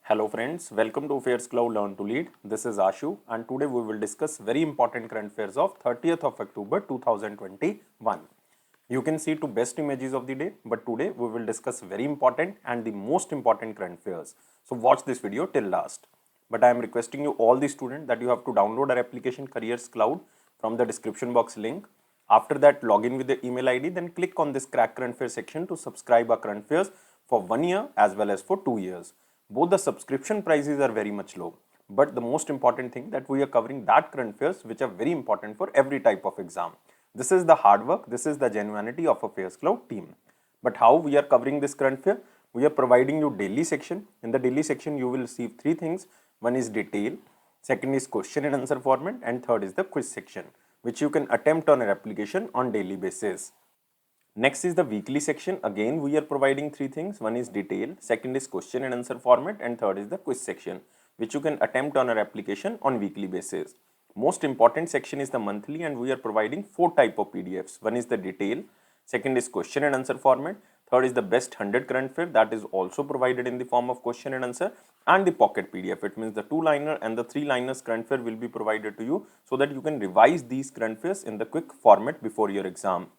Hello friends, welcome to Affairs Cloud Learn to Lead. This is Ashu and today we will discuss very important current affairs of 30th of October 2021. You can see two best images of the day, but today we will discuss very important and the most important current affairs. So watch this video till last. But I am requesting you all the students that you have to download our application Careers Cloud from the description box link. After that, log in with the email ID, then click on this crack current affairs section to subscribe our current affairs for 1 year as well as for 2 years. Both the subscription prices are very much low, but the most important thing that we are covering that current affairs which are very important for every type of exam. This is the hard work, this is the genuinity of Affairs Cloud team. But how we are covering this current affair? We are providing you daily section. In the daily section you will receive three things. One is detail, second is question and answer format, and third is the quiz section, which you can attempt on your application on daily basis. Next is the weekly section. Again, we are providing three things. One is detail, second is question and answer format, and third is the quiz section, which you can attempt on our application on weekly basis. Most important section is the monthly, and we are providing four type of PDFs. One is the detail, second is question and answer format, third is the best 100 current affair that is also provided in the form of question and answer, and the pocket PDF. It means the 2-liner and the 3-liners current affair will be provided to you so that you can revise these current affairs in the quick format before your exam.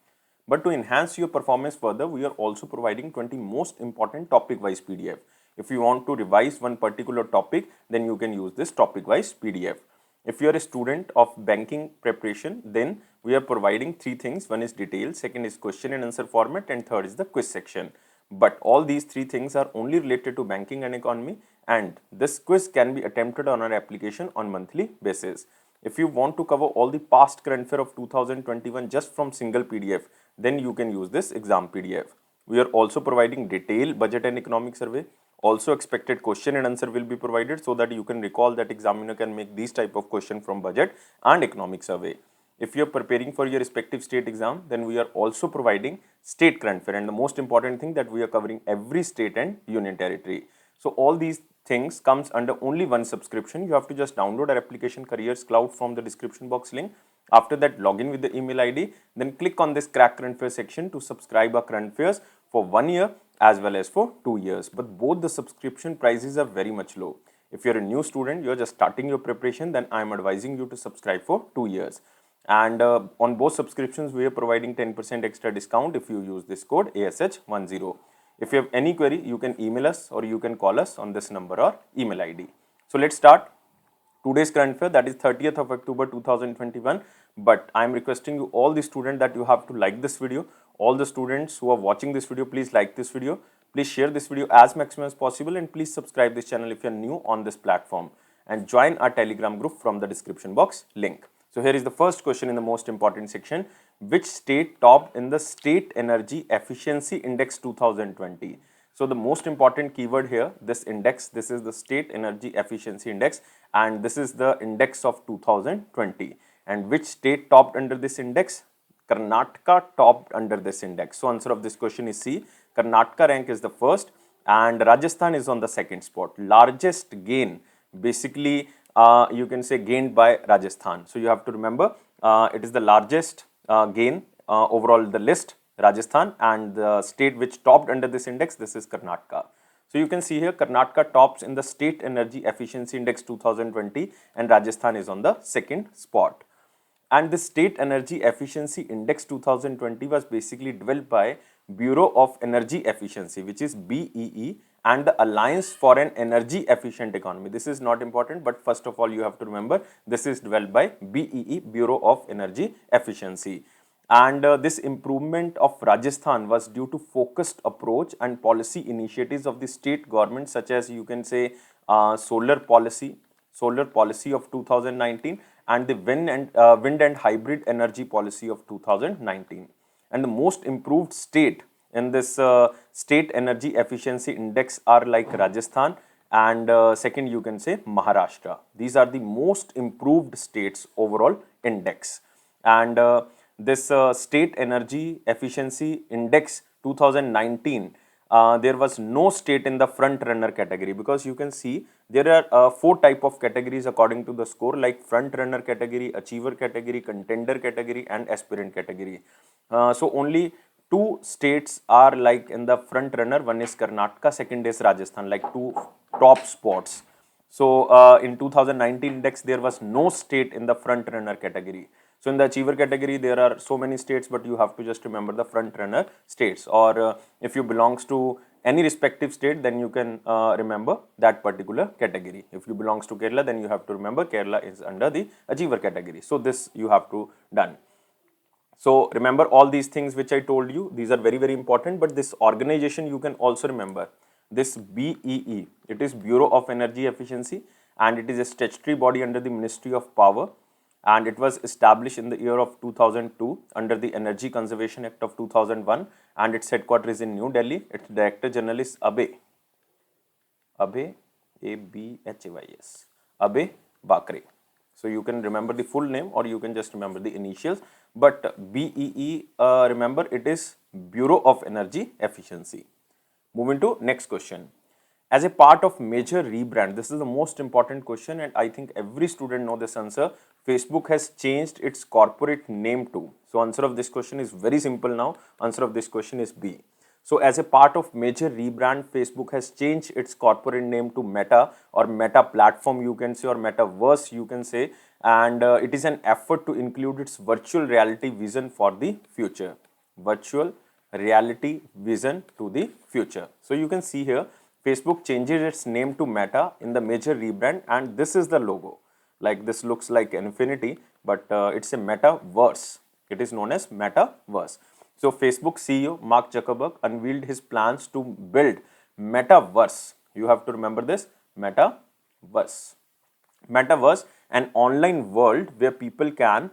But to enhance your performance further, we are also providing 20 most important topic-wise PDF. If you want to revise one particular topic, then you can use this topic-wise PDF. If you are a student of banking preparation, then we are providing three things. One is detail, second is question and answer format, and third is the quiz section. But all these three things are only related to banking and economy, and this quiz can be attempted on our application on monthly basis. If you want to cover all the past current affair of 2021 just from single PDF, then you can use this exam PDF. We are also providing detailed budget and economic survey. Also expected question and answer will be provided so that you can recall that examiner can make these type of question from budget and economic survey. If you are preparing for your respective state exam, then we are also providing state current affair, and the most important thing that we are covering every state and union territory. So all these things comes under only one subscription. You have to just download our application Careers Cloud from the description box link. After that, log in with the email ID, then click on this crack current affairs section to subscribe our current affairs for 1 year as well as for 2 years. But both the subscription prices are very much low. If you're a new student, you're just starting your preparation, then I'm advising you to subscribe for 2 years. And on both subscriptions, we are providing 10% extra discount if you use this code ASH10. If you have any query, you can email us or you can call us on this number or email ID. So let's start today's current affair, that is 30th of October 2021. But I am requesting you all the students that you have to like this video. All the students who are watching this video, please like this video. Please share this video as maximum as possible, and please subscribe this channel if you are new on this platform, and join our Telegram group from the description box link. So here is the first question in the most important section. Which state topped in the State Energy Efficiency Index 2020? So the most important keyword here, this index, this is the State Energy Efficiency Index, and this is the index of 2020. And which state topped under this index? Karnataka topped under this index. So answer of this question is C. Karnataka rank is the first and Rajasthan is on the second spot. Largest gain, basically you can say gained by Rajasthan. So you have to remember it is the largest gain overall the list, Rajasthan, and the state which topped under this index, this is Karnataka. So you can see here Karnataka tops in the State Energy Efficiency Index 2020 and Rajasthan is on the second spot. And the State Energy Efficiency Index 2020 was basically developed by Bureau of Energy Efficiency, which is BEE, and the Alliance for an Energy Efficient Economy. This is not important, but first of all you have to remember this is developed by BEE, Bureau of Energy Efficiency. And this improvement of Rajasthan was due to focused approach and policy initiatives of the state government, such as you can say solar policy of 2019, and the wind and hybrid energy policy of 2019. And the most improved state in this State Energy Efficiency Index are like Rajasthan, and second you can say Maharashtra. These are the most improved states overall index. And this State Energy Efficiency Index 2019, there was no state in the front runner category, because you can see there are four type of categories according to the score, like front runner category, achiever category, contender category, and aspirant category. So only two states are like in the front runner. One is Karnataka, second is Rajasthan, like two top spots. So in 2019 index, there was no state in the front runner category. So in the achiever category, there are so many states, but you have to just remember the front runner states. Or if you belongs to any respective state, then you can remember that particular category. If you belongs to Kerala, then you have to remember Kerala is under the achiever category. So this you have to done. So remember all these things which I told you, these are very, very important, but this organization you can also remember. This BEE, it is Bureau of Energy Efficiency, and it is a statutory body under the Ministry of Power, and it was established in the year of 2002 under the Energy Conservation Act of 2001, and its headquarters is in New Delhi. Its Director General is Abhay, A-B-H-A-Y-S, Abhay Bakre. So you can remember the full name or you can just remember the initials. But BEE, remember it is Bureau of Energy Efficiency. Moving to next question. As a part of major rebrand, this is the most important question and I think every student know this answer. Facebook has changed its corporate name to. So answer of this question is very simple now. Answer of this question is B. So as a part of major rebrand, Facebook has changed its corporate name to Meta or Meta Platform you can say or Metaverse you can say, and it is an effort to include its virtual reality vision for the future. Virtual reality vision to the future. So you can see here Facebook changes its name to Meta in the major rebrand and this is the logo. Like this looks like infinity, but it's a metaverse. It is known as Metaverse. So Facebook CEO Mark Zuckerberg unveiled his plans to build Metaverse. You have to remember this, Metaverse. Metaverse, an online world where people can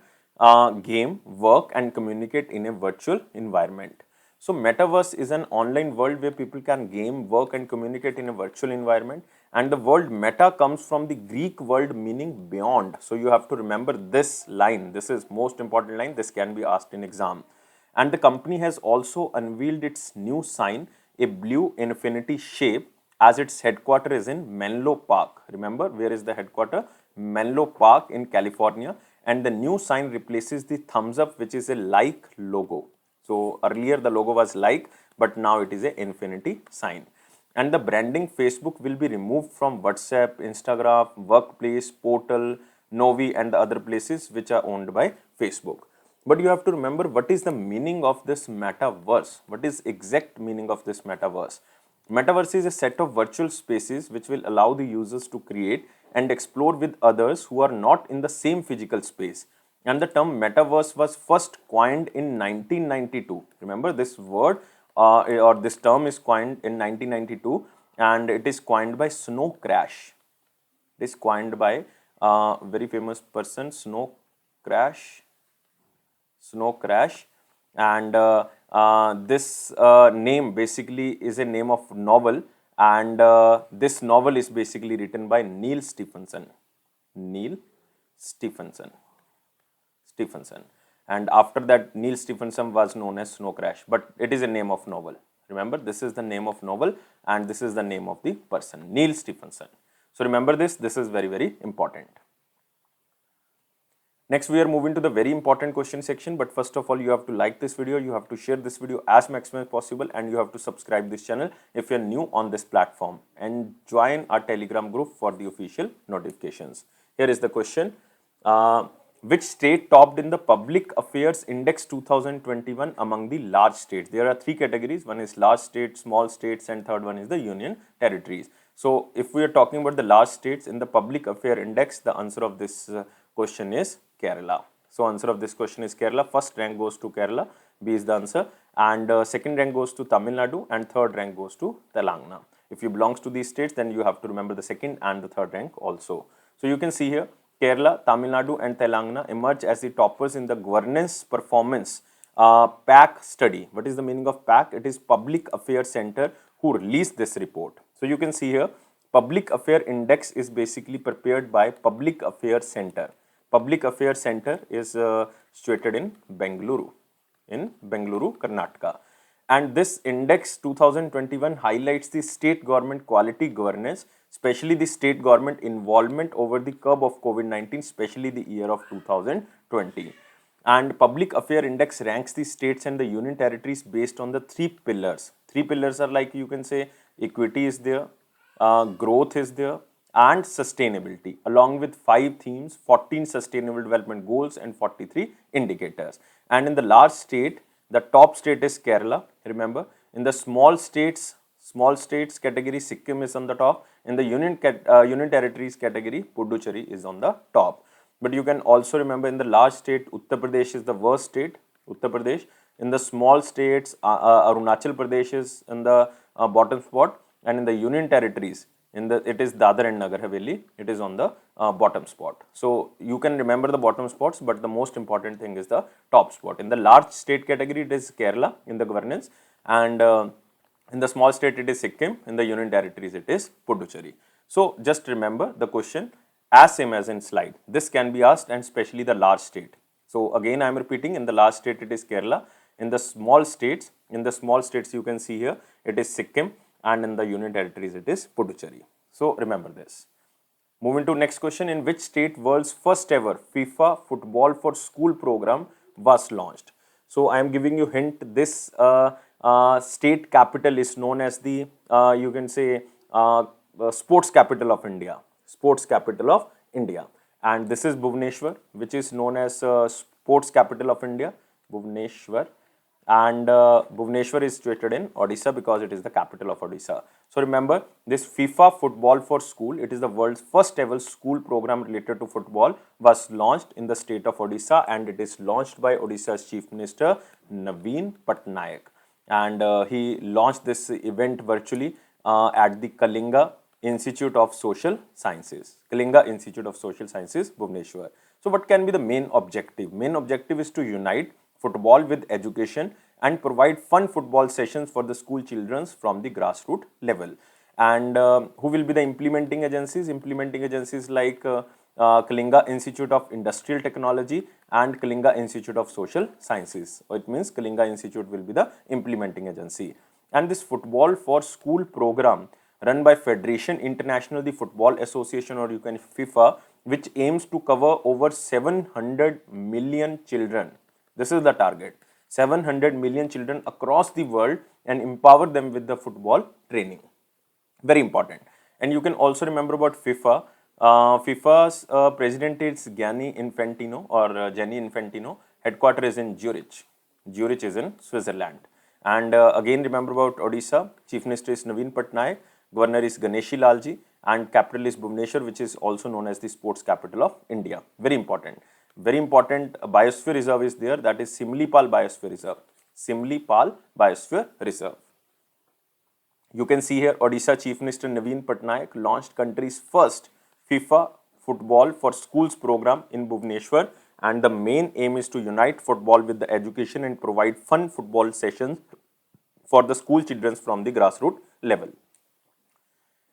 game, work and communicate in a virtual environment. So Metaverse is an online world where people can game, work and communicate in a virtual environment. And the word meta comes from the Greek word meaning beyond. So you have to remember this line. This is most important line. This can be asked in exam. And the company has also unveiled its new sign, a blue infinity shape, as its headquarters is in Menlo Park. Remember, where is the headquarters? Menlo Park in California. And the new sign replaces the thumbs up, which is a like logo. So earlier the logo was like, but now it is a infinity sign. And the branding Facebook will be removed from WhatsApp, Instagram, Workplace, Portal, Novi and the other places which are owned by Facebook. But you have to remember what is the meaning of this metaverse. What is exact meaning of this metaverse? Metaverse is a set of virtual spaces which will allow the users to create and explore with others who are not in the same physical space. And the term metaverse was first coined in 1992. Remember this word or this term is coined in 1992 and it is coined by Snow Crash. It is coined by very famous person, Snow Crash, and this name basically is a name of novel and this novel is basically written by Neil Stephenson. Neil Stephenson. And after that Neil Stephenson was known as Snow Crash, but it is a name of novel. Remember, this is the name of novel and this is the name of the person, Neil Stephenson. So remember this is very, very important. Next, we are moving to the very important question section, but first of all, you have to like this video, you have to share this video as maximum as possible, and you have to subscribe this channel if you are new on this platform, and join our Telegram group for the official notifications. Here is the question. Which state topped in the Public Affairs Index 2021 among the large states? There are three categories. One is large states, small states, and third one is the union territories. So if we are talking about the large states in the Public Affairs Index, the answer of this question is Kerala. So answer of this question is Kerala. First rank goes to Kerala, B is the answer, and second rank goes to Tamil Nadu, and third rank goes to Telangana. If you belongs to these states, then you have to remember the second and the third rank also. So you can see here, Kerala, Tamil Nadu and Telangana emerge as the toppers in the governance performance PAC study. What is the meaning of PAC? It is Public Affairs Center who released this report. So you can see here, Public Affairs Index is basically prepared by Public Affairs Center. Public Affairs Center is situated in Bengaluru, Karnataka. And this index 2021 highlights the state government quality governance, especially the state government involvement over the curb of COVID-19, especially the year of 2020. And Public Affairs Index ranks the states and the union territories based on the three pillars. Three pillars are like, you can say, equity is there, growth is there, and sustainability, along with 5 themes, 14 sustainable development goals, and 43 indicators. And in the large state, the top state is Kerala. Remember, in the small states category, Sikkim is on the top. In the union territories category, Puducherry is on the top. But you can also remember, in the large state, Uttar Pradesh is the worst state, Uttar Pradesh. In the small states, Arunachal Pradesh is in the bottom spot, and in the union territories, it is Dadar and Nagar Haveli, it is on the bottom spot. So you can remember the bottom spots, but the most important thing is the top spot. In the large state category, it is Kerala in the governance, and in the small state, it is Sikkim. In the union territories, it is Puducherry. So just remember the question as same as in slide. This can be asked, and especially the large state. So again, I am repeating, in the large state, it is Kerala. In the small states, you can see here, it is Sikkim, and in the union territories, it is Puducherry. So remember this. Moving to next question, in which state world's first ever FIFA Football for School program was launched? So I am giving you hint, this state capital is known as the, you can say, sports capital of India. Sports capital of India. And this is Bhubaneswar, which is known as sports capital of India, Bhubaneswar. And Bhubaneswar is situated in Odisha because it is the capital of Odisha. So remember, this FIFA Football for School, it is the world's first ever school program related to football, was launched in the state of Odisha, and it is launched by Odisha's Chief Minister Naveen Patnaik. And he launched this event virtually at the Kalinga Institute of Social Sciences, Bhubaneswar. So what can be the main objective? Main objective is to unite football with education and provide fun football sessions for the school children from the grassroots level. And who will be the implementing agencies? Implementing agencies like Kalinga Institute of Industrial Technology and Kalinga Institute of Social Sciences. It means Kalinga Institute will be the implementing agency. And this Football for School program run by Federation International the Football Association, or you can FIFA, which aims to cover over 700 million children. This is the target, 700 million children across the world, and empower them with the football training. Very important. And you can also remember about FIFA. FIFA's president is Gianni Infantino, or Gianni Infantino. Headquarter is in Zurich. Zurich is in Switzerland. And again, remember about Odisha. Chief Minister is Naveen Patnaik. Governor is Ganeshi Lalji. And capital is Bhubaneswar, which is also known as the sports capital of India. Very important. Very important biosphere reserve is there, that is Simlipal Biosphere Reserve. Simlipal Biosphere Reserve. You can see here, Odisha Chief Minister Naveen Patnaik launched country's first FIFA Football for Schools program in Bhubaneswar, and the main aim is to unite football with the education and provide fun football sessions for the school children from the grassroots level.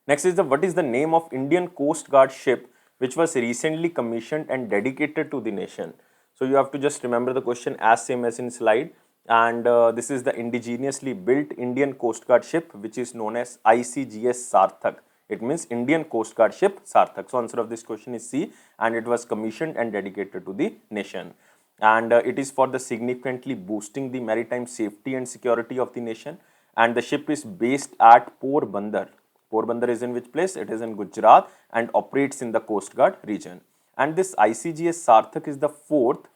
Next is what is the name of Indian Coast Guard ship which was recently commissioned and dedicated to the nation? So you have to just remember the question as same as in slide, and this is the indigenously built Indian Coast Guard ship, which is known as ICGS Sarthak. It means Indian Coast Guard ship Sarthak. So answer of this question is C, and it was commissioned and dedicated to the nation. And it is for the significantly boosting the maritime safety and security of the nation. And the ship is based at Porbandar. Porbandar is in which place? It is in Gujarat and operates in the Coast Guard region. And this ICGS Sarthak is the fourth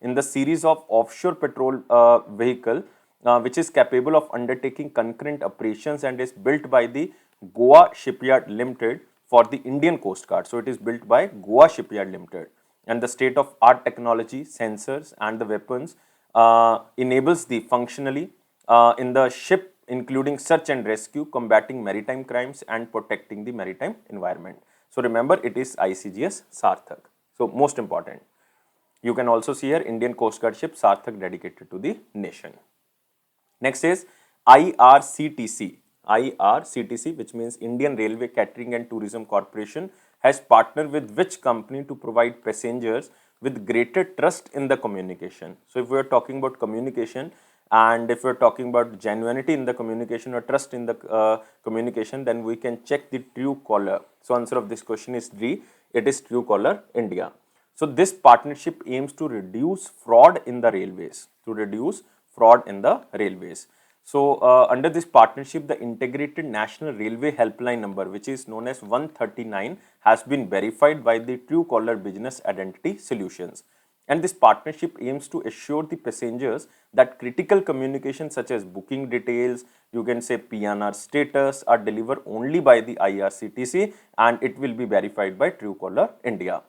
in the series of offshore patrol vehicle which is capable of undertaking concurrent operations and is built by the Goa Shipyard Limited for the Indian Coast Guard. So it is built by Goa Shipyard Limited. And the state-of-art technology, sensors and the weapons enables the functionally in the ship, including search and rescue, combating maritime crimes and protecting the maritime environment. So remember, it is ICGS Sarthak. So most important. You can also see here Indian Coast Guard ship Sarthak dedicated to the nation. Next is IRCTC. IRCTC, which means Indian Railway Catering and Tourism Corporation, has partnered with which company to provide passengers with greater trust in the communication? So if we are talking about communication, and if we are talking about genuinity in the communication or trust in the communication, then we can check the Truecaller. So answer of this question is D. It is Truecaller India. So this partnership aims to reduce fraud in the railways. So under this partnership, the integrated national railway helpline number, which is known as 139, has been verified by the Truecaller Business Identity Solutions. And this partnership aims to assure the passengers that critical communication such as booking details, you can say PNR status, are delivered only by the IRCTC, and it will be verified by Truecaller India.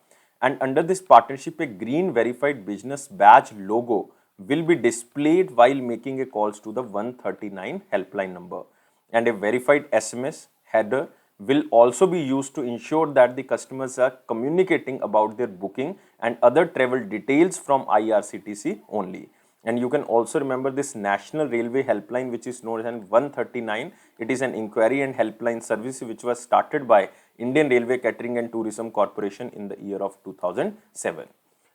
And under this partnership, a green verified business badge logo will be displayed while making a calls to the 139 helpline number. And a verified SMS header will also be used to ensure that the customers are communicating about their booking and other travel details from IRCTC only. And you can also remember this National Railway Helpline, which is known as 139. It is an inquiry and helpline service which was started by Indian Railway Catering and Tourism Corporation in the year of 2007.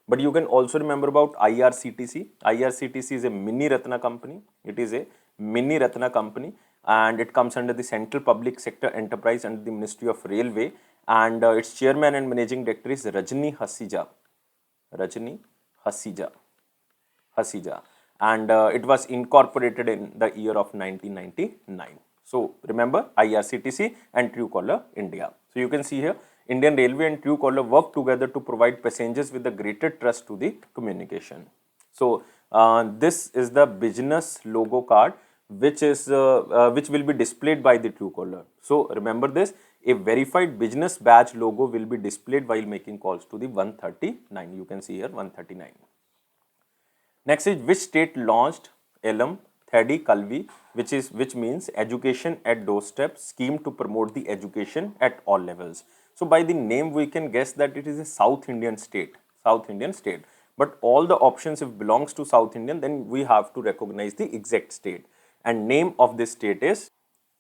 But you can also remember about IRCTC. IRCTC is a mini Ratna company. It is a mini Ratna company, and it comes under the Central Public Sector Enterprise under the Ministry of Railway, and its chairman and managing director is Rajni Hasija. Rajni Hasija, and it was incorporated in the year of 1999. So remember IRCTC and Truecaller India. So you can see here Indian Railway and Truecaller work together to provide passengers with a greater trust to the communication. So this is the business logo card which will be displayed by the Truecaller. So remember this, a verified business badge logo will be displayed while making calls to the 139. You can see here 139. Next is which state launched Elam Thedi Kalvi, which means education at doorstep scheme to promote the education at all levels. So by the name we can guess that it is a South Indian state. But all the options, if belongs to South Indian, then we have to recognize the exact state. And name of this state is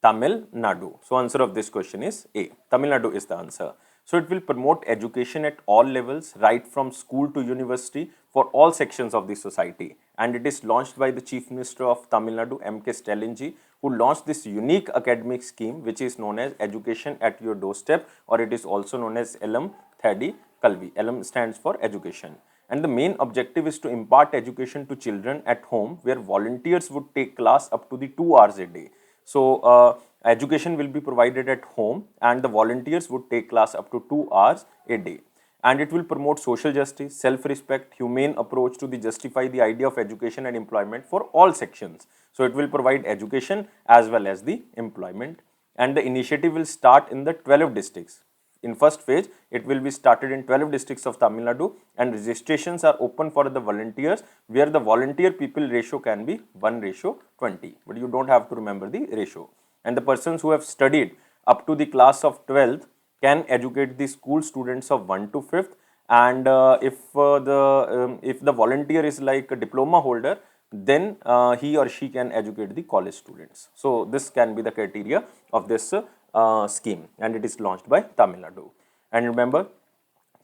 Tamil Nadu. So answer of this question is A. Tamil Nadu is the answer. So it will promote education at all levels, right from school to university, for all sections of the society. And it is launched by the Chief Minister of Tamil Nadu, M.K. Stalin ji, who launched this unique academic scheme which is known as Education at Your Doorstep, or it is also known as Elam Thedi Kalvi. Elam stands for education. And the main objective is to impart education to children at home, where volunteers would take class up to the 2 hours a day. So education will be provided at home, and the volunteers would take class up to 2 hours a day. And it will promote social justice, self-respect, humane approach to justify the idea of education and employment for all sections. So it will provide education as well as the employment. And the initiative will start in the 12 districts. In first phase, it will be started in 12 districts of Tamil Nadu, and registrations are open for the volunteers, where the volunteer people ratio can be 1:20. But you don't have to remember the ratio. And the persons who have studied up to the class of 12th can educate the school students of 1 to 5th. And if the volunteer is like a diploma holder, then he or she can educate the college students. So this can be the criteria of this scheme, and it is launched by Tamil Nadu. And remember,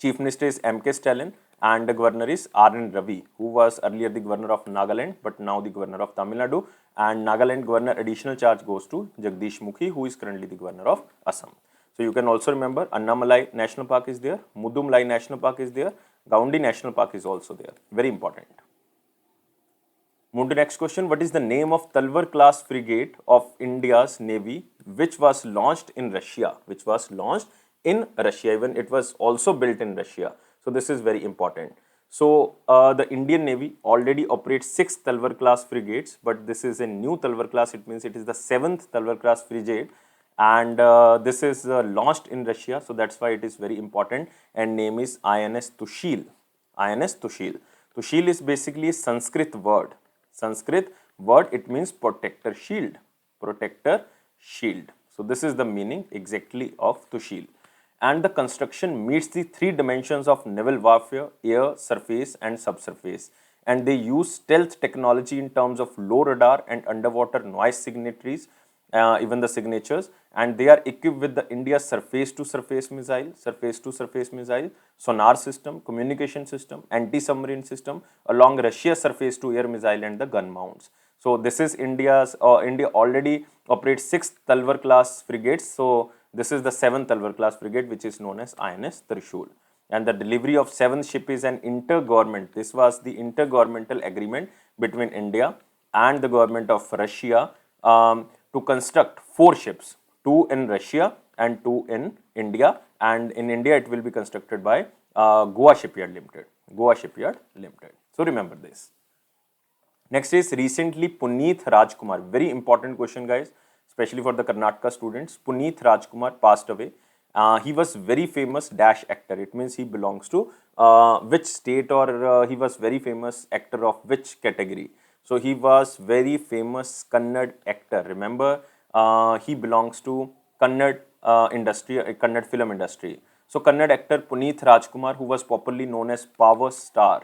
Chief Minister is M.K. Stalin, and the governor is R.N. Ravi, who was earlier the governor of Nagaland, but now the governor of Tamil Nadu. And Nagaland governor additional charge goes to Jagdish Mukhi, who is currently the governor of Assam. So you can also remember Annamalai National Park is there, Mudumlai National Park is there, Gaundi National Park is also there. Very important. Move to next question. What is the name of Talwar class frigate of India's Navy, which was launched in Russia? Even it was also built in Russia. So this is very important. So the Indian Navy already operates 6 Talwar class frigates, but this is a new Talwar class. It means it is the 7th Talwar class frigate, and this is launched in Russia. So that's why it is very important. And name is INS Tushil. INS Tushil. Tushil is basically a Sanskrit word. It means protector shield. So this is the meaning exactly of Tushil. And the construction meets the 3 dimensions of naval warfare: air, surface and subsurface. And they use stealth technology in terms of low radar and underwater noise signatures, even the signatures. And they are equipped with the India's surface-to-surface missile, sonar system, communication system, anti-submarine system, along Russia's surface-to-air missile and the gun mounts. So this is India already operates 6 Talwar class frigates. So this is the 7th Talwar class frigate, which is known as INS Trishul. And the delivery of 7th ship is an this was the intergovernmental agreement between India and the government of Russia to construct 4 ships, 2 in Russia and 2 in India, and in India it will be constructed by Goa Shipyard Limited. Goa Shipyard Limited. So remember this. Next is recently Puneeth Rajkumar. Very important question, guys, especially for the Karnataka students. Puneeth Rajkumar passed away. He was very famous dash actor. It means he belongs to which state, or he was very famous actor of which category. So he was very famous Kannad actor. Remember, he belongs to Kannad industry, Kannad film industry. So Kannad actor Puneeth Rajkumar, who was popularly known as Power Star,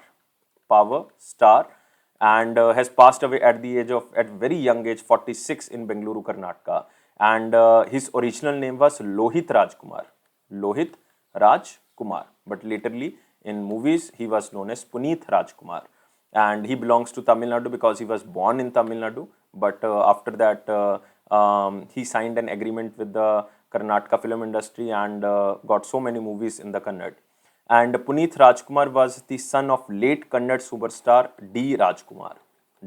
and has passed away at very young age, 46, in Bengaluru, Karnataka. And his original name was Lohit Rajkumar. Lohit Rajkumar. But laterly in movies he was known as Puneeth Rajkumar. And he belongs to Tamil Nadu because he was born in Tamil Nadu. But after that he signed an agreement with the Karnataka film industry and got so many movies in the Kannada. And Puneeth Rajkumar was the son of late Kannada superstar D. Rajkumar.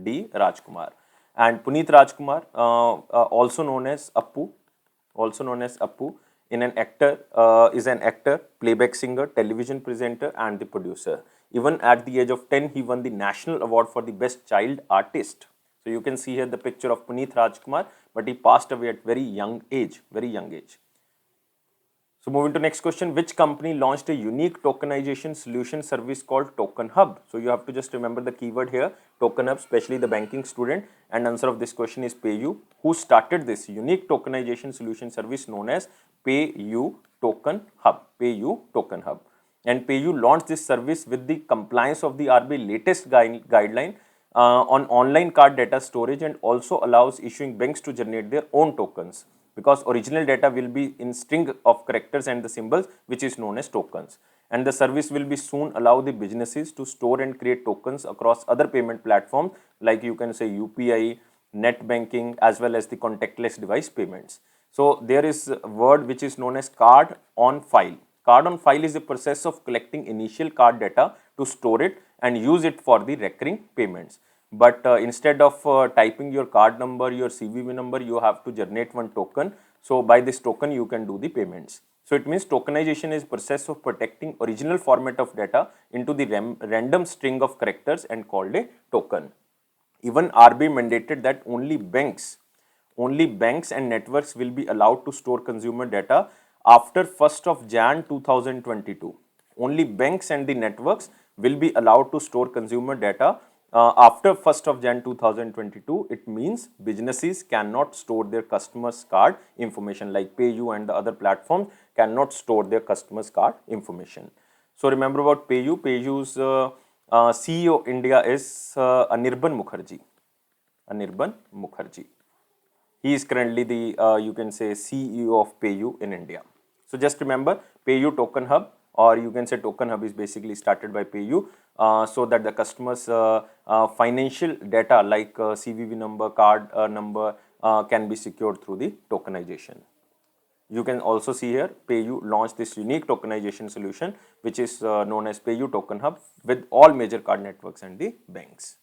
D. Rajkumar. And Puneeth Rajkumar, also known as Appu, is an actor, playback singer, television presenter, and the producer. Even at the age of 10, he won the National Award for the Best Child Artist. So you can see here the picture of Puneeth Rajkumar, but he passed away at very young age. So moving to next question, which company launched a unique tokenization solution service called Token Hub? So you have to just remember the keyword here, Token Hub, especially the banking student, and answer of this question is PayU. Who started this unique tokenization solution service known as PayU Token Hub? PayU Token Hub. And PayU launched this service with the compliance of the RBI latest guideline on online card data storage, and also allows issuing banks to generate their own tokens, because original data will be in string of characters and the symbols, which is known as tokens. And the service will be soon allow the businesses to store and create tokens across other payment platforms, like you can say UPI, net banking, as well as the contactless device payments. So there is a word which is known as card on file. Card on file is the process of collecting initial card data to store it and use it for the recurring payments. But instead of typing your card number, your CVV number, you have to generate one token. So by this token, you can do the payments. So it means tokenization is process of protecting original format of data into the random string of characters and called a token. Even RBI mandated that only banks and networks will be allowed to store consumer data after 1st of Jan 2022. Only banks and the networks will be allowed to store consumer data after 1st of Jan 2022. It means businesses cannot store their customers' card information, like PayU and the other platforms cannot store their customers' card information. So remember about PayU. PayU's CEO India is Anirban Mukherjee. He is currently the you can say CEO of PayU in India. So just remember PayU Token Hub, or you can say Token Hub is basically started by PayU so that the customers financial data like CVV number, card number can be secured through the tokenization. You can also see here PayU launched this unique tokenization solution, which is known as PayU Token Hub, with all major card networks and the banks.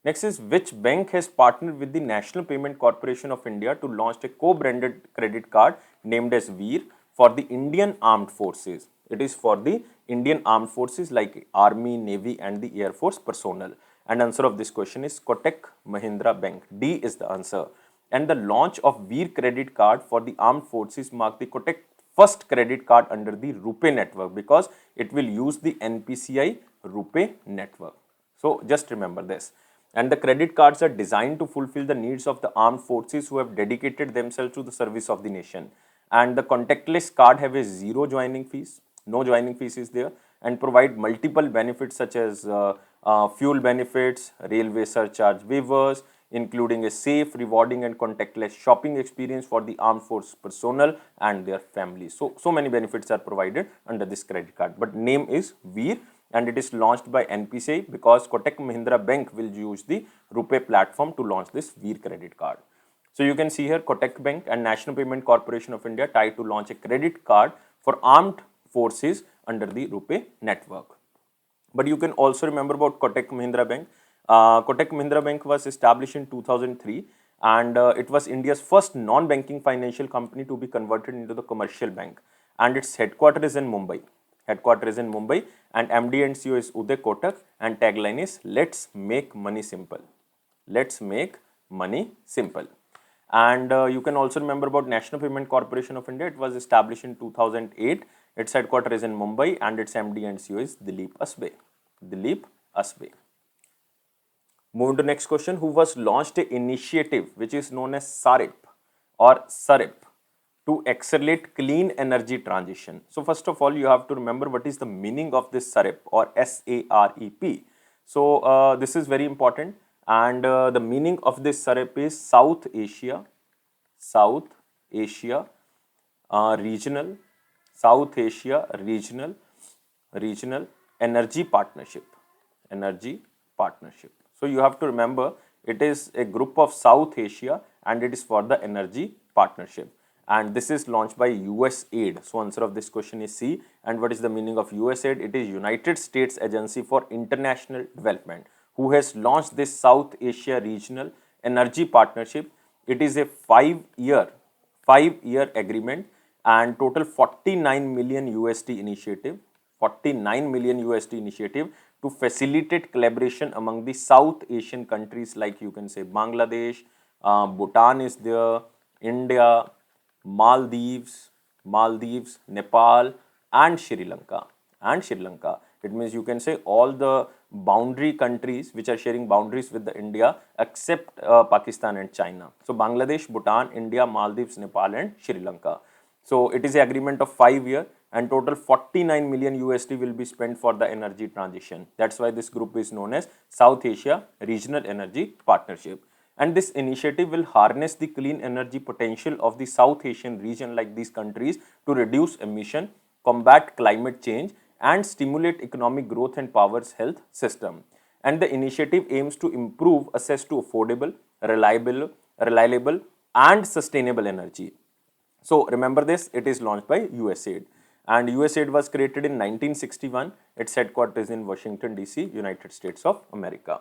Next is, which bank has partnered with the National Payment Corporation of India to launch a co-branded credit card named as Veer for the Indian Armed Forces? It is for the Indian Armed Forces like Army, Navy, and the Air Force personnel. And answer of this question is Kotak Mahindra Bank. D is the answer. And the launch of Veer credit card for the armed forces marked the Kotak first credit card under the RuPay network, because it will use the NPCI RuPay network. So just remember this. And the credit cards are designed to fulfill the needs of the armed forces who have dedicated themselves to the service of the nation. And the contactless card have a zero joining fees, no joining fees is there, and provide multiple benefits such as fuel benefits, railway surcharge waivers, including a safe, rewarding, and contactless shopping experience for the armed force personnel and their families. So many benefits are provided under this credit card. But name is Veer, and it is launched by NPCI because Kotak Mahindra Bank will use the RuPay platform to launch this Veer credit card. So you can see here Kotak Bank and National Payment Corporation of India tied to launch a credit card for armed forces under the RuPay network. But you can also remember about Kotak Mahindra Bank. Kotak Mahindra Bank was established in 2003, and it was India's first non-banking financial company to be converted into the commercial bank, and its headquarters is in Mumbai. And MD and CEO is Uday Kotak, and tagline is "Let's make money simple." Let's make money simple. And you can also remember about National Payment Corporation of India. It was established in 2008. Its headquarters is in Mumbai, and its MD and CEO is Dilip Asbe. Dilip Asbe. Moving to next question, who was launched an initiative which is known as SARIP or SARIP to accelerate clean energy transition. So first of all, you have to remember what is the meaning of this SARIP or SAREP. So this is very important, and the meaning of this SARIP is South Asia Regional Regional Energy Partnership. So you have to remember it is a group of South Asia and it is for the energy partnership, and this is launched by USAID. So answer of this question is C. And what is the meaning of USAID? It is United States Agency for International Development, who has launched this South Asia Regional Energy Partnership. It is a 5-year agreement and total 49 million USD initiative. 49 million USD initiative to facilitate collaboration among the South Asian countries, like you can say Bangladesh, Bhutan is there, India, Maldives, Nepal, and Sri Lanka. It means you can say all the boundary countries which are sharing boundaries with the India except Pakistan and China. So Bangladesh, Bhutan, India, Maldives, Nepal, and Sri Lanka. So it is an agreement of 5 years, and total 49 million USD will be spent for the energy transition. That's why this group is known as South Asia Regional Energy Partnership. And this initiative will harness the clean energy potential of the South Asian region, like these countries, to reduce emission, combat climate change, and stimulate economic growth and powers health system. And the initiative aims to improve access to affordable, reliable, and sustainable energy. So remember this, it is launched by USAID, and USAID was created in 1961. Its headquarters is in Washington DC, United States of America.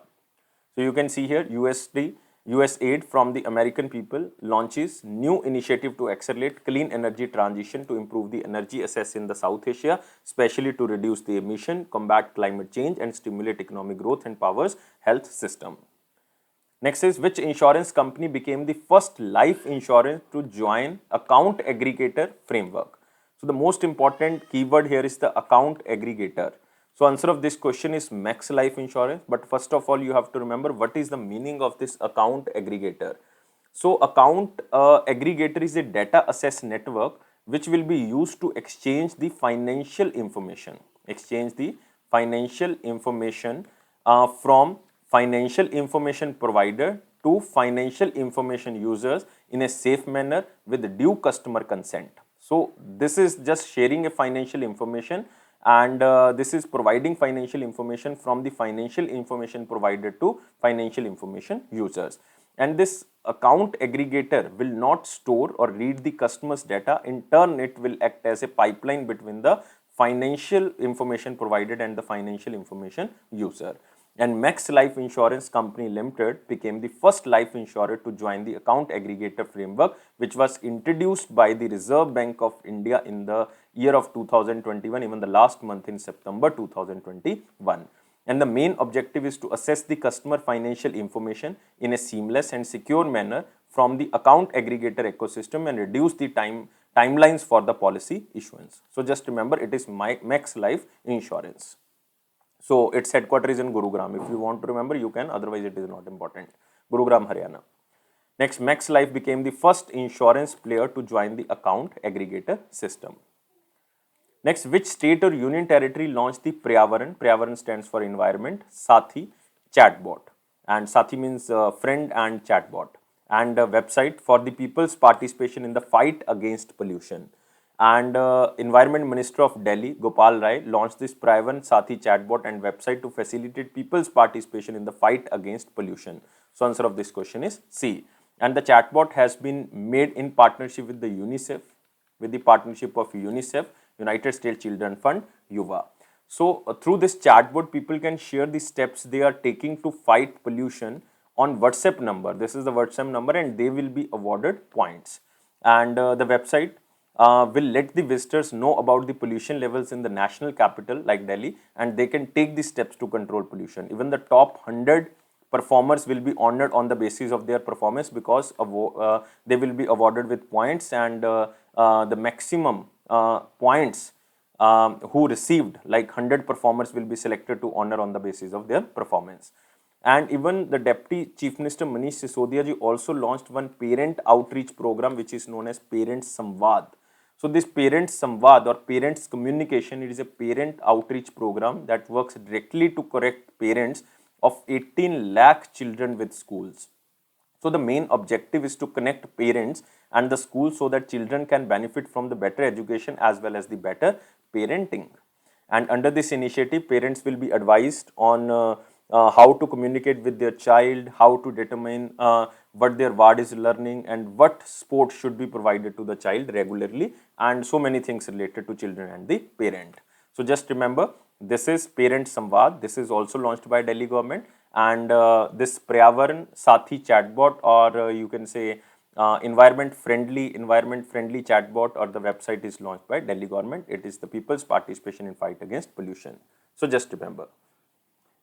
So you can see here USAID from the American people launches new initiative to accelerate clean energy transition to improve the energy access in the South Asia, especially to reduce the emission, combat climate change, and stimulate economic growth and powers health system. Next is, which insurance company became the first life insurance to join account aggregator framework? So the most important keyword here is the account aggregator. So answer of this question is Max Life Insurance. But first of all, you have to remember what is the meaning of this account aggregator. So account aggregator is a data access network which will be used to exchange the financial information. From financial information provider to financial information users in a safe manner with due customer consent. So this is just sharing a financial information, and this is providing financial information from the financial information provider to financial information users. And this account aggregator will not store or read the customer's data. In turn, it will act as a pipeline between the financial information provided and the financial information user. And Max Life Insurance Company Limited became the first life insurer to join the account aggregator framework, which was introduced by the Reserve Bank of India in the year of 2021, even the last month in September 2021. And the main objective is to assess the customer financial information in a seamless and secure manner from the account aggregator ecosystem and reduce the timelines for the policy issuance. So just remember, it is Max Life Insurance. So its headquarters is in Gurugram. If you want to remember, you can, otherwise it is not important. Gurugram, Haryana. Next, Max Life became the first insurance player to join the account aggregator system. Next, which state or union territory launched the Pryavaran stands for environment, Sathi chatbot. And Sathi means friend and chatbot. And a website for the people's participation in the fight against pollution. And Environment Minister of Delhi, Gopal Rai, launched this Pryavaran Sathi chatbot and website to facilitate people's participation in the fight against pollution. So answer of this question is C. And the chatbot has been made in partnership with the UNICEF, with the partnership of UNICEF, United States Children Fund, Yuva. So through this chatbot, people can share the steps they are taking to fight pollution on WhatsApp number. This is the WhatsApp number, and they will be awarded points. And the website will let the visitors know about the pollution levels in the national capital like Delhi, and they can take the steps to control pollution. Even the top 100 performers will be honored on the basis of their performance, because they will be awarded with points, and the maximum points who received, like 100 performers, will be selected to honor on the basis of their performance. And even the Deputy Chief Minister Manish Sisodia ji also launched one parent outreach program, which is known as Parent Samvad. So this Parent Samvad or Parents Communication, it is a parent outreach program that works directly to correct parents of 18 lakh children with schools. So the main objective is to connect parents and the schools so that children can benefit from the better education as well as the better parenting. And under this initiative, parents will be advised on how to communicate with their child, how to determine what their ward is learning, and what sport should be provided to the child regularly, and so many things related to children and the parent. So just remember, this is Parent Samvad. This is also launched by Delhi government, and this Pryavarn Sathi chatbot, or you can say environment friendly chatbot, or the website, is launched by Delhi government. It is the people's participation in fight against pollution. So just remember.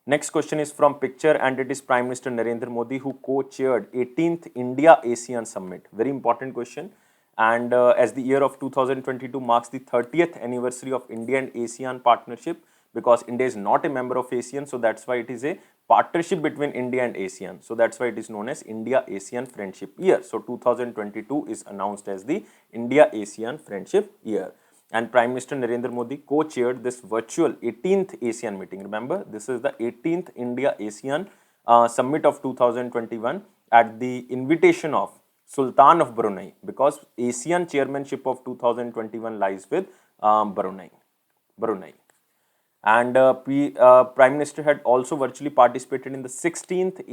Next question is from picture, and it is Prime Minister Narendra Modi who co-chaired 18th India ASEAN Summit. Very important question. And as the year of 2022 marks the 30th anniversary of India and ASEAN partnership, because India is not a member of ASEAN, so that's why it is a partnership between India and ASEAN. So that's why it is known as India ASEAN Friendship Year. So 2022 is announced as the India ASEAN Friendship Year. And Prime Minister Narendra Modi co-chaired this virtual 18th ASEAN meeting. Remember, this is the 18th India ASEAN Summit of 2021 at the invitation of Sultan of Brunei, because ASEAN chairmanship of 2021 lies with Brunei. And Prime Minister had also virtually participated in the 16th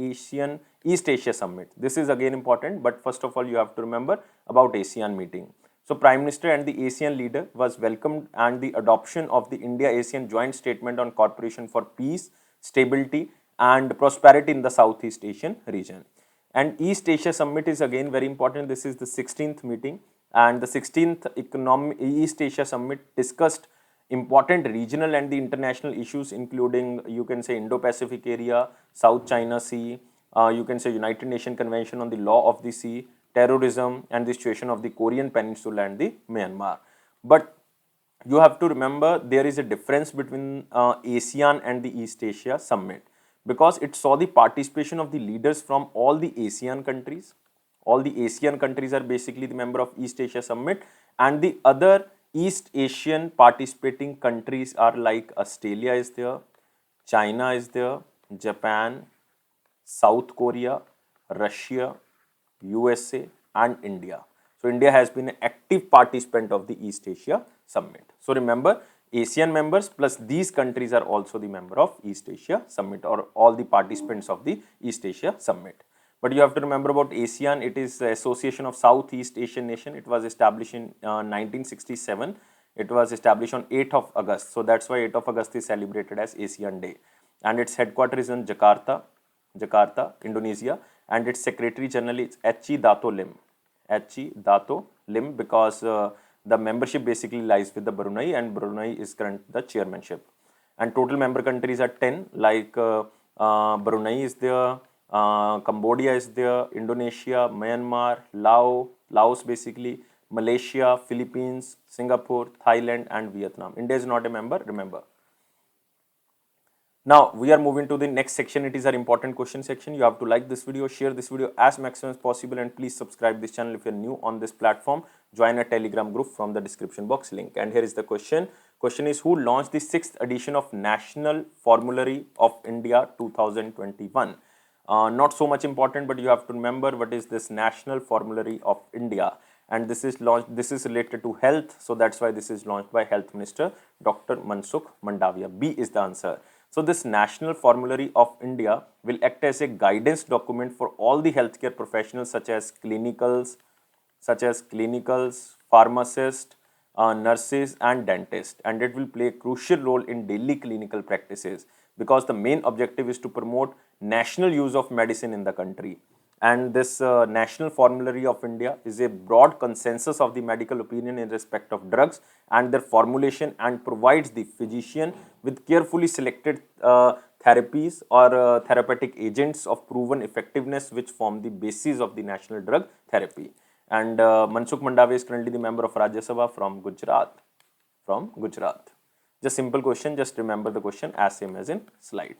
East Asia Summit. This is again important, but first of all, you have to remember about ASEAN meeting. So Prime Minister and the ASEAN leader was welcomed, and the adoption of the India-ASEAN Joint Statement on Cooperation for Peace, Stability and Prosperity in the Southeast Asian region. And East Asia Summit is again very important. This is the 16th meeting, and the 16th East Asia Summit discussed important regional and the international issues, including, you can say, Indo-Pacific area, South China Sea, you can say United Nations Convention on the Law of the Sea, terrorism, and the situation of the Korean Peninsula and the Myanmar. But you have to remember, there is a difference between ASEAN and the East Asia Summit, because it saw the participation of the leaders from all the ASEAN countries. All the ASEAN countries are basically the member of East Asia Summit, and the other East Asian participating countries are like Australia is there, China is there, Japan, South Korea, Russia, USA and India. So India has been an active participant of the East Asia Summit. So remember, ASEAN members plus these countries are also the member of East Asia Summit, or all the participants of the East Asia Summit. But you have to remember about ASEAN, it is the Association of Southeast Asian Nation. It was established in 1967. It was established on 8th of August. So that's why 8th of August is celebrated as ASEAN Day. And its headquarters is in Jakarta, Indonesia. And its Secretary General is H.E. Dato Lim, because the membership basically lies with the Brunei, and Brunei is current the chairmanship. And total member countries are 10, like Brunei is there, Cambodia is there, Indonesia, Myanmar, Laos basically, Malaysia, Philippines, Singapore, Thailand and Vietnam. India is not a member, remember. Now we are moving to the next section. It is our important question section. You have to like this video, share this video as maximum as possible, and please subscribe this channel if you are new on this platform. Join a Telegram group from the description box link. And here is the question. Question is, who launched the 6th edition of National Formulary of India 2021? Not so much important, but you have to remember what is this National Formulary of India. And this is launched, this is related to health. So that's why this is launched by Health Minister Dr. Mansukh Mandavia. B is the answer. So this National Formulary of India will act as a guidance document for all the healthcare professionals such as clinicals, pharmacists, nurses and dentists, and it will play a crucial role in daily clinical practices because the main objective is to promote national use of medicine in the country. And this National Formulary of India is a broad consensus of the medical opinion in respect of drugs and their formulation, and provides the physician with carefully selected therapies or therapeutic agents of proven effectiveness which form the basis of the national drug therapy. And Mansukh Mandave is currently the member of Rajya Sabha from Gujarat. From Gujarat. Just simple question, just remember the question as same as in slide.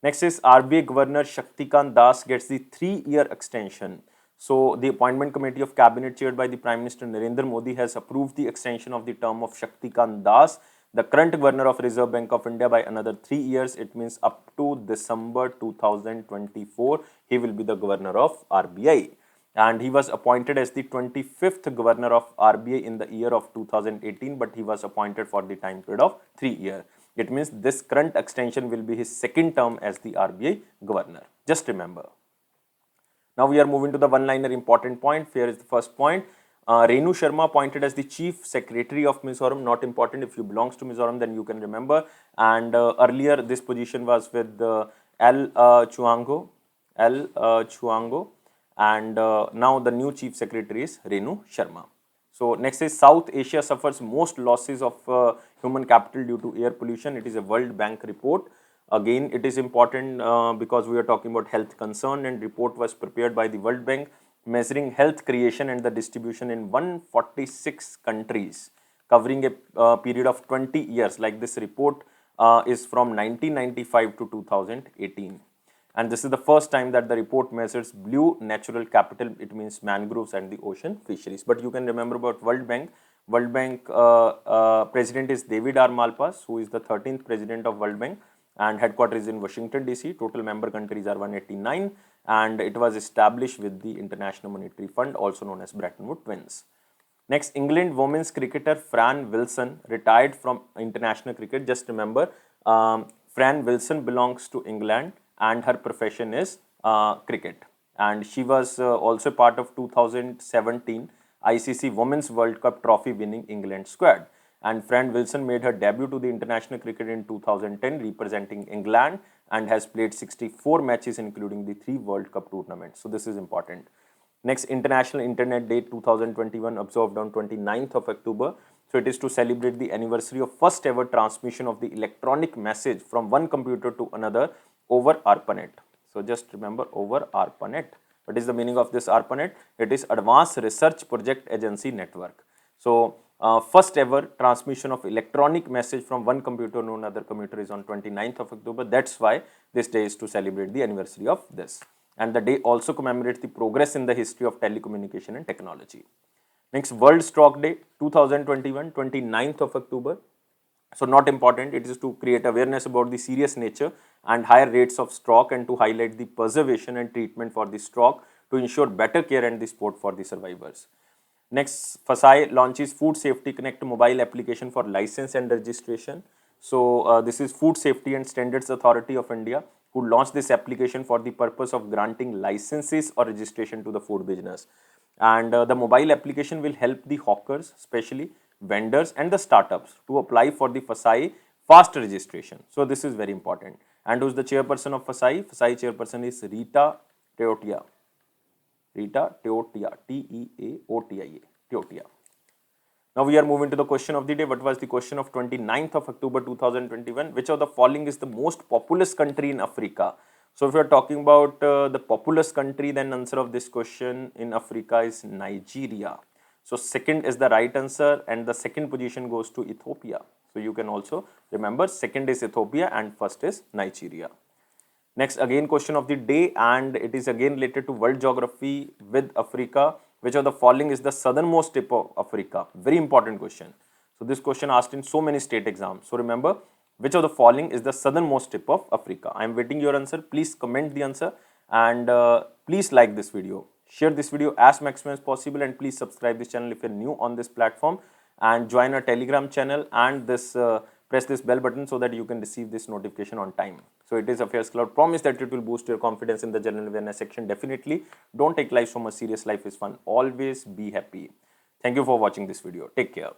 Next is RBI Governor Shaktikant Das gets the 3-year extension. So the appointment committee of cabinet chaired by the Prime Minister Narendra Modi has approved the extension of the term of Shaktikant Das, the current governor of Reserve Bank of India, by another 3 years. It means up to December 2024, he will be the governor of RBI. And he was appointed as the 25th governor of RBI in the year of 2018, but he was appointed for the time period of 3 years. It means this current extension will be his second term as the RBI governor. Just remember. Now we are moving to the one-liner important point. Here is the first point. Renu Sharma appointed as the Chief Secretary of Mizoram. Not important. If you belongs to Mizoram, then you can remember. And earlier this position was with L. Chuango. And now the new Chief Secretary is Renu Sharma. So next is South Asia suffers most losses of human capital due to air pollution. It is a World Bank report. Again, it is important because we are talking about health concern, and report was prepared by the World Bank measuring health creation and the distribution in 146 countries, covering a period of 20 years. Like this report is from 1995 to 2018. And this is the first time that the report measures blue natural capital. It means mangroves and the ocean fisheries. But you can remember about World Bank. World Bank president is David R. Malpass, who is the 13th president of World Bank, and headquarters is in Washington DC. Total member countries are 189, and it was established with the International Monetary Fund, also known as Bretton Woods Twins. Next, England women's cricketer Fran Wilson retired from international cricket. Just remember, Fran Wilson belongs to England, and her profession is cricket. And she was also part of 2017 ICC Women's World Cup trophy winning England squad. And Fran Wilson made her debut to the international cricket in 2010 representing England, and has played 64 matches including the 3 World Cup tournaments. So this is important. Next, International Internet Day 2021 observed on 29th of October. So it is to celebrate the anniversary of first ever transmission of the electronic message from one computer to another over ARPANET. So just remember, over ARPANET. What is the meaning of this ARPANET? It is Advanced Research Project Agency Network. So first ever transmission of electronic message from one computer to another computer is on 29th of October. That's why this day is to celebrate the anniversary of this. And the day also commemorates the progress in the history of telecommunication and technology. Next, World Stroke Day 2021, 29th of October. So not important, it is to create awareness about the serious nature and higher rates of stroke, and to highlight the preservation and treatment for the stroke to ensure better care and the support for the survivors. Next, FSSAI launches Food Safety Connect mobile application for license and registration. So this is Food Safety and Standards Authority of India who launched this application for the purpose of granting licenses or registration to the food business. And the mobile application will help the hawkers, especially vendors and the startups, to apply for the FSSAI fast registration. So this is very important. And who's the chairperson of FSSAI? FSSAI chairperson is Rita Teotia. Rita Teotia, Teotia, Teotia. Now we are moving to the question of the day. What was the question of 29th of October 2021? Which of the following is the most populous country in Africa? So if we are talking about the populous country, then answer of this question in Africa is Nigeria. So second is the right answer, and the second position goes to Ethiopia. So you can also remember, second is Ethiopia and first is Nigeria. Next, again question of the day, and it is again related to world geography with Africa. Which of the following is the southernmost tip of Africa? Very important question. So this question asked in so many state exams. So remember, which of the following is the southernmost tip of Africa? I am waiting your answer. Please comment the answer, and please like this video. Share this video as maximum as possible, and please subscribe this channel if you are new on this platform, and join our Telegram channel, and this press this bell button so that you can receive this notification on time. So it is Affairs Cloud. Promise that it will boost your confidence in the general awareness section. Definitely don't take life so much serious. Life is fun. Always be happy. Thank you for watching this video. Take care.